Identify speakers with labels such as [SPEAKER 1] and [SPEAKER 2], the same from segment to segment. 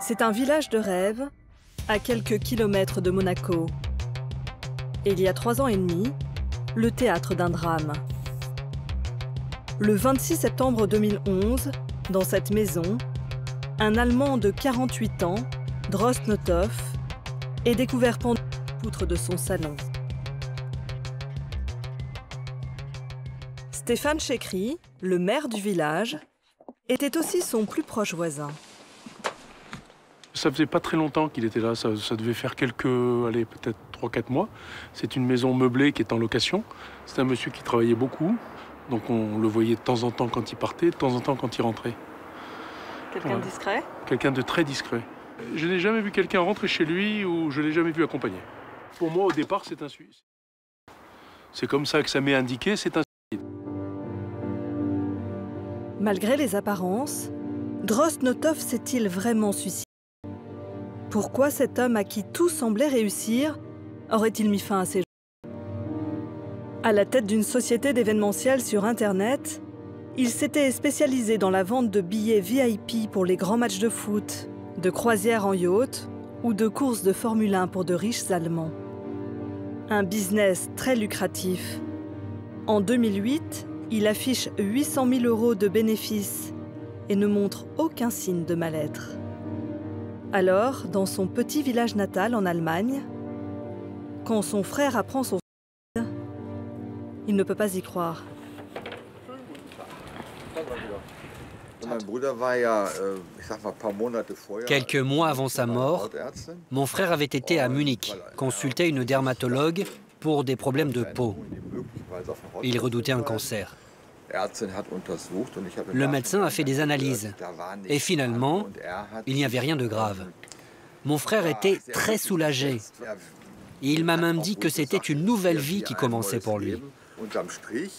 [SPEAKER 1] C'est un village de rêve, à quelques kilomètres de Monaco. Et il y a 3 ans et demi, le théâtre d'un drame. Le 26 septembre 2011, dans cette maison, un Allemand de 48 ans, Drost Nothoff, est découvert pendu à la poutre de son salon. Stéphane Chécry, le maire du village, était aussi son plus proche voisin.
[SPEAKER 2] Ça faisait pas très longtemps qu'il était là, ça devait faire peut-être 3-4 mois. C'est une maison meublée qui est en location. C'est un monsieur qui travaillait beaucoup, donc on le voyait de temps en temps quand il partait, de temps en temps quand il rentrait.
[SPEAKER 1] Quelqu'un de discret?
[SPEAKER 2] Quelqu'un de très discret. Je n'ai jamais vu quelqu'un rentrer chez lui ou je ne l'ai jamais vu accompagner. Pour moi, au départ, c'est un suicide. C'est comme ça que ça m'est indiqué, c'est un suicide.
[SPEAKER 1] Malgré les apparences, Drost Nothoff s'est-il vraiment suicidé? Pourquoi cet homme à qui tout semblait réussir aurait-il mis fin à ses jours? À la tête d'une société d'événementiel sur Internet, il s'était spécialisé dans la vente de billets VIP pour les grands matchs de foot, de croisières en yacht ou de courses de Formule 1 pour de riches Allemands. Un business très lucratif. En 2008, il affiche 800 000 € de bénéfices et ne montre aucun signe de mal-être. Alors, dans son petit village natal en Allemagne, quand son frère apprend son suicide, il ne peut pas y croire.
[SPEAKER 3] Quelques mois avant sa mort, mon frère avait été à Munich, consulter une dermatologue pour des problèmes de peau. Il redoutait un cancer. Le médecin a fait des analyses et finalement, il n'y avait rien de grave. Mon frère était très soulagé. Il m'a même dit que c'était une nouvelle vie qui commençait pour lui.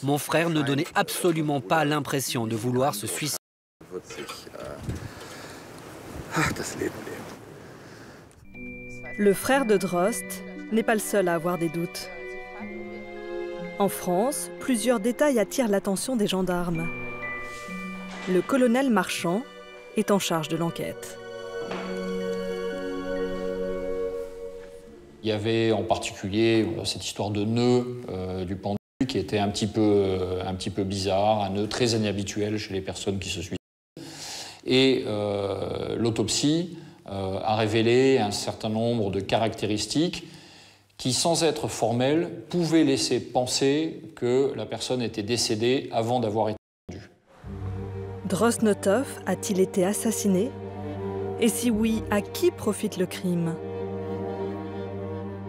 [SPEAKER 3] Mon frère ne donnait absolument pas l'impression de vouloir se suicider.
[SPEAKER 1] Le frère de Drost n'est pas le seul à avoir des doutes. En France, plusieurs détails attirent l'attention des gendarmes. Le colonel Marchand est en charge de l'enquête.
[SPEAKER 4] Il y avait en particulier cette histoire de nœud du pendu qui était un petit peu bizarre, un nœud très inhabituel chez les personnes qui se suicident. Et l'autopsie a révélé un certain nombre de caractéristiques qui, sans être formelles, pouvaient laisser penser que la personne était décédée avant d'avoir été pendue.
[SPEAKER 1] Drost Nothoff a-t-il été assassiné? Et si oui, à qui profite le crime?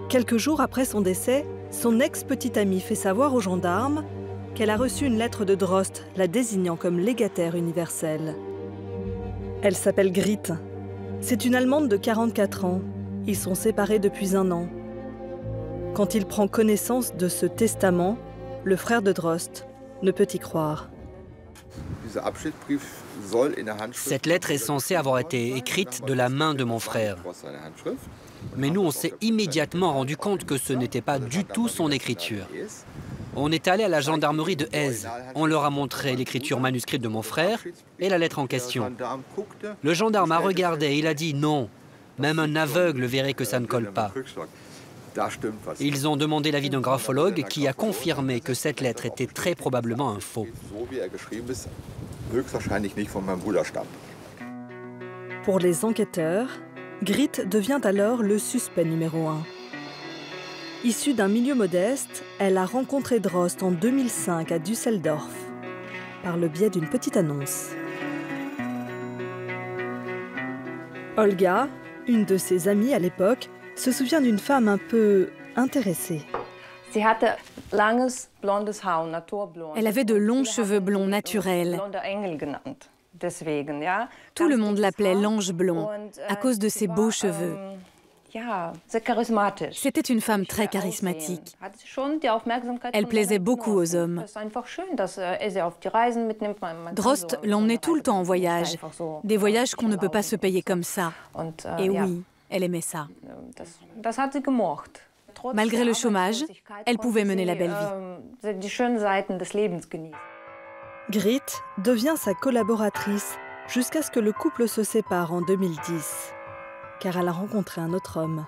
[SPEAKER 1] Quelques jours après son décès, son ex-petite amie fait savoir aux gendarmes qu'elle a reçu une lettre de Drost la désignant comme légataire universel. Elle s'appelle Grit. C'est une Allemande de 44 ans. Ils sont séparés depuis 1 an. Quand il prend connaissance de ce testament, le frère de Drost ne peut y croire.
[SPEAKER 3] Cette lettre est censée avoir été écrite de la main de mon frère. Mais nous, on s'est immédiatement rendu compte que ce n'était pas du tout son écriture. On est allé à la gendarmerie de Aise. On leur a montré l'écriture manuscrite de mon frère et la lettre en question. Le gendarme a regardé et il a dit non. Même un aveugle verrait que ça ne colle pas. Ils ont demandé l'avis d'un graphologue qui a confirmé que cette lettre était très probablement un faux.
[SPEAKER 1] Pour les enquêteurs, Grit devient alors le suspect numéro 1. Issue d'un milieu modeste, elle a rencontré Drost en 2005 à Düsseldorf, par le biais d'une petite annonce. Olga, une de ses amies à l'époque, se souvient d'une femme un peu intéressée.
[SPEAKER 5] Elle avait de longs cheveux blonds naturels. Tout le monde l'appelait l'ange blond à cause de ses beaux cheveux. C'était une femme très charismatique. Elle plaisait beaucoup aux hommes. Drost l'emmenait tout le temps en voyage, des voyages qu'on ne peut pas se payer comme ça. Et oui, elle aimait ça. Malgré le chômage, elle pouvait mener la belle vie.
[SPEAKER 1] Grit devient sa collaboratrice jusqu'à ce que le couple se sépare en 2010. car elle a rencontré un autre homme.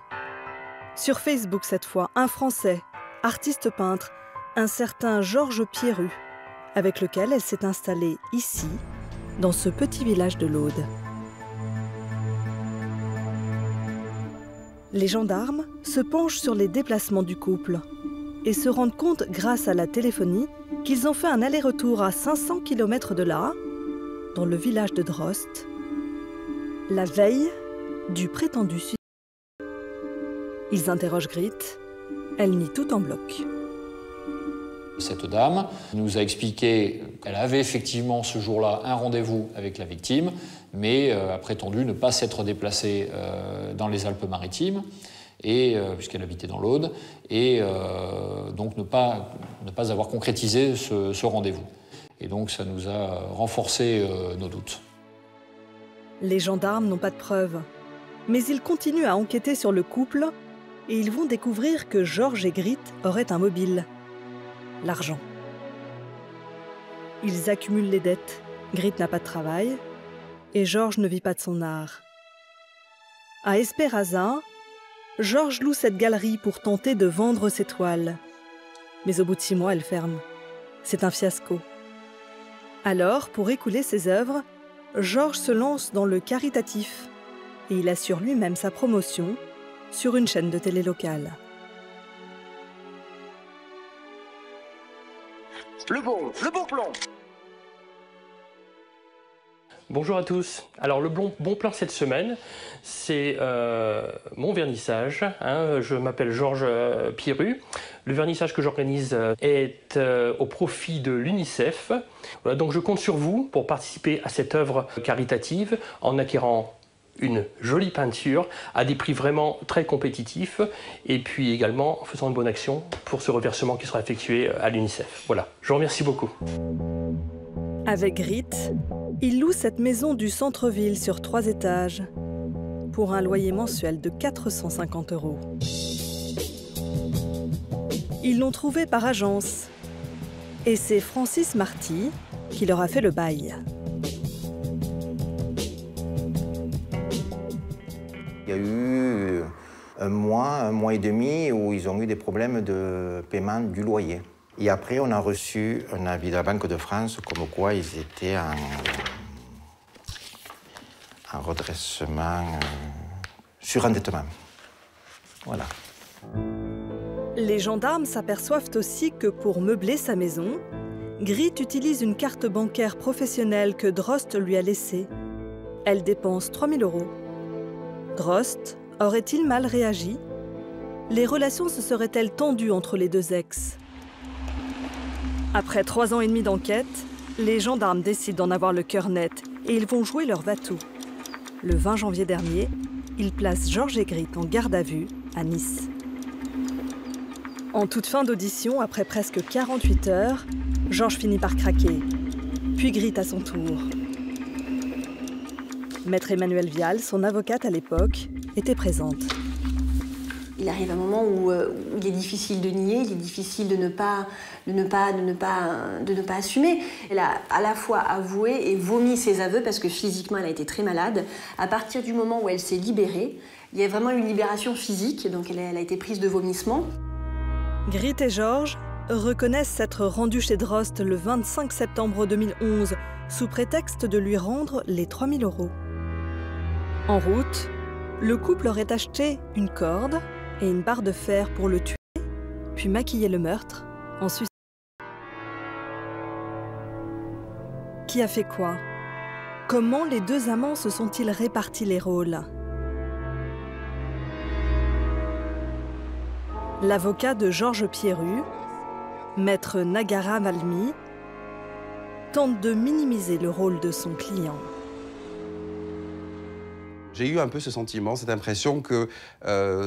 [SPEAKER 1] Sur Facebook cette fois, un Français, artiste peintre, un certain Georges Pierru, avec lequel elle s'est installée ici, dans ce petit village de l'Aude. Les gendarmes se penchent sur les déplacements du couple et se rendent compte, grâce à la téléphonie, qu'ils ont fait un aller-retour à 500 km de là, dans le village de Drost, la veille du prétendu suicide. Ils interrogent Grit, elle nie tout en bloc.
[SPEAKER 4] Cette dame nous a expliqué qu'elle avait effectivement ce jour-là un rendez-vous avec la victime, mais a prétendu ne pas s'être déplacée dans les Alpes-Maritimes, puisqu'elle habitait dans l'Aude, et donc ne pas avoir concrétisé ce rendez-vous. Et donc ça nous a renforcé nos doutes.
[SPEAKER 1] Les gendarmes n'ont pas de preuves, mais ils continuent à enquêter sur le couple et ils vont découvrir que Georges et Grit auraient un mobile. L'argent. Ils accumulent les dettes. Grit n'a pas de travail et Georges ne vit pas de son art. À Esperanza, Georges loue cette galerie pour tenter de vendre ses toiles. Mais au bout de 6 mois, elle ferme. C'est un fiasco. Alors, pour écouler ses œuvres, Georges se lance dans le caritatif et il assure lui-même sa promotion sur une chaîne de télé locale.
[SPEAKER 6] Le bon plan.
[SPEAKER 7] Bonjour à tous. Alors le bon plan cette semaine, c'est mon vernissage. Je m'appelle Georges Pierru. Le vernissage que j'organise est au profit de l'UNICEF. Voilà, donc je compte sur vous pour participer à cette œuvre caritative en acquérant une jolie peinture à des prix vraiment très compétitifs et puis également en faisant une bonne action pour ce reversement qui sera effectué à l'UNICEF. Voilà, je vous remercie beaucoup.
[SPEAKER 1] Avec Grit, il loue cette maison du centre-ville sur 3 étages pour un loyer mensuel de 450 €. Ils l'ont trouvé par agence et c'est Francis Marty qui leur a fait le bail.
[SPEAKER 8] Il y a eu un mois et demi où ils ont eu des problèmes de paiement du loyer. Et après, on a reçu un avis de la Banque de France comme quoi ils étaient en redressement, surendettement. Voilà.
[SPEAKER 1] Les gendarmes s'aperçoivent aussi que pour meubler sa maison, Grit utilise une carte bancaire professionnelle que Drost lui a laissée. Elle dépense 3 000 €. Drost aurait-il mal réagi? Les relations se seraient-elles tendues entre les deux ex? Après 3 ans et demi d'enquête, les gendarmes décident d'en avoir le cœur net et ils vont jouer leur va-tout. Le 20 janvier dernier, ils placent Georges et Grit en garde à vue à Nice. En toute fin d'audition, après presque 48 heures, Georges finit par craquer, puis Grit à son tour. Maître Emmanuelle Vial, son avocate à l'époque, était présente.
[SPEAKER 9] Il arrive un moment où il est difficile de nier, il est difficile de ne pas assumer. Elle a à la fois avoué et vomi ses aveux parce que physiquement elle a été très malade. À partir du moment où elle s'est libérée, il y a vraiment une libération physique, donc elle a été prise de vomissements.
[SPEAKER 1] Grit et Georges reconnaissent s'être rendus chez Drost le 25 septembre 2011 sous prétexte de lui rendre les 3 000 €. En route, le couple aurait acheté une corde et une barre de fer pour le tuer, puis maquiller le meurtre en suicide. Qui a fait quoi? Comment les deux amants se sont-ils répartis les rôles? L'avocat de Georges Pierru, maître Nagara Valmy, tente de minimiser le rôle de son client.
[SPEAKER 10] J'ai eu un peu ce sentiment, cette impression que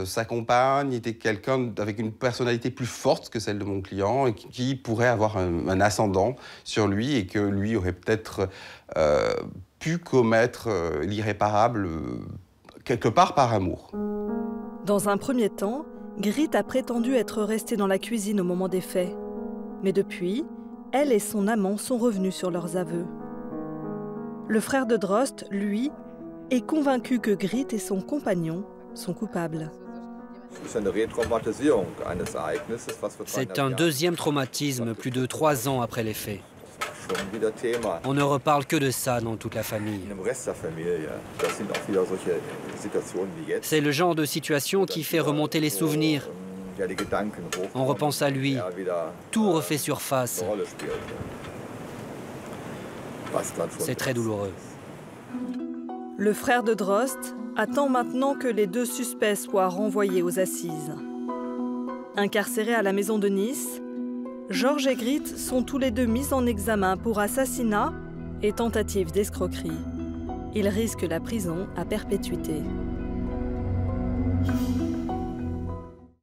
[SPEAKER 10] sa compagne était quelqu'un avec une personnalité plus forte que celle de mon client et qui pourrait avoir un ascendant sur lui et que lui aurait peut-être pu commettre l'irréparable quelque part par amour.
[SPEAKER 1] Dans un premier temps, Grit a prétendu être restée dans la cuisine au moment des faits. Mais depuis, elle et son amant sont revenus sur leurs aveux. Le frère de Drost, lui, est convaincu que Grit et son compagnon sont coupables.
[SPEAKER 3] C'est un deuxième traumatisme, plus de 3 ans après les faits. On ne reparle que de ça dans toute la famille. C'est le genre de situation qui fait remonter les souvenirs. On repense à lui. Tout refait surface. C'est très douloureux.
[SPEAKER 1] Le frère de Drost attend maintenant que les 2 suspects soient renvoyés aux assises. Incarcérés à la maison de Nice, Georges et Grit sont tous les 2 mis en examen pour assassinat et tentative d'escroquerie. Ils risquent la prison à perpétuité.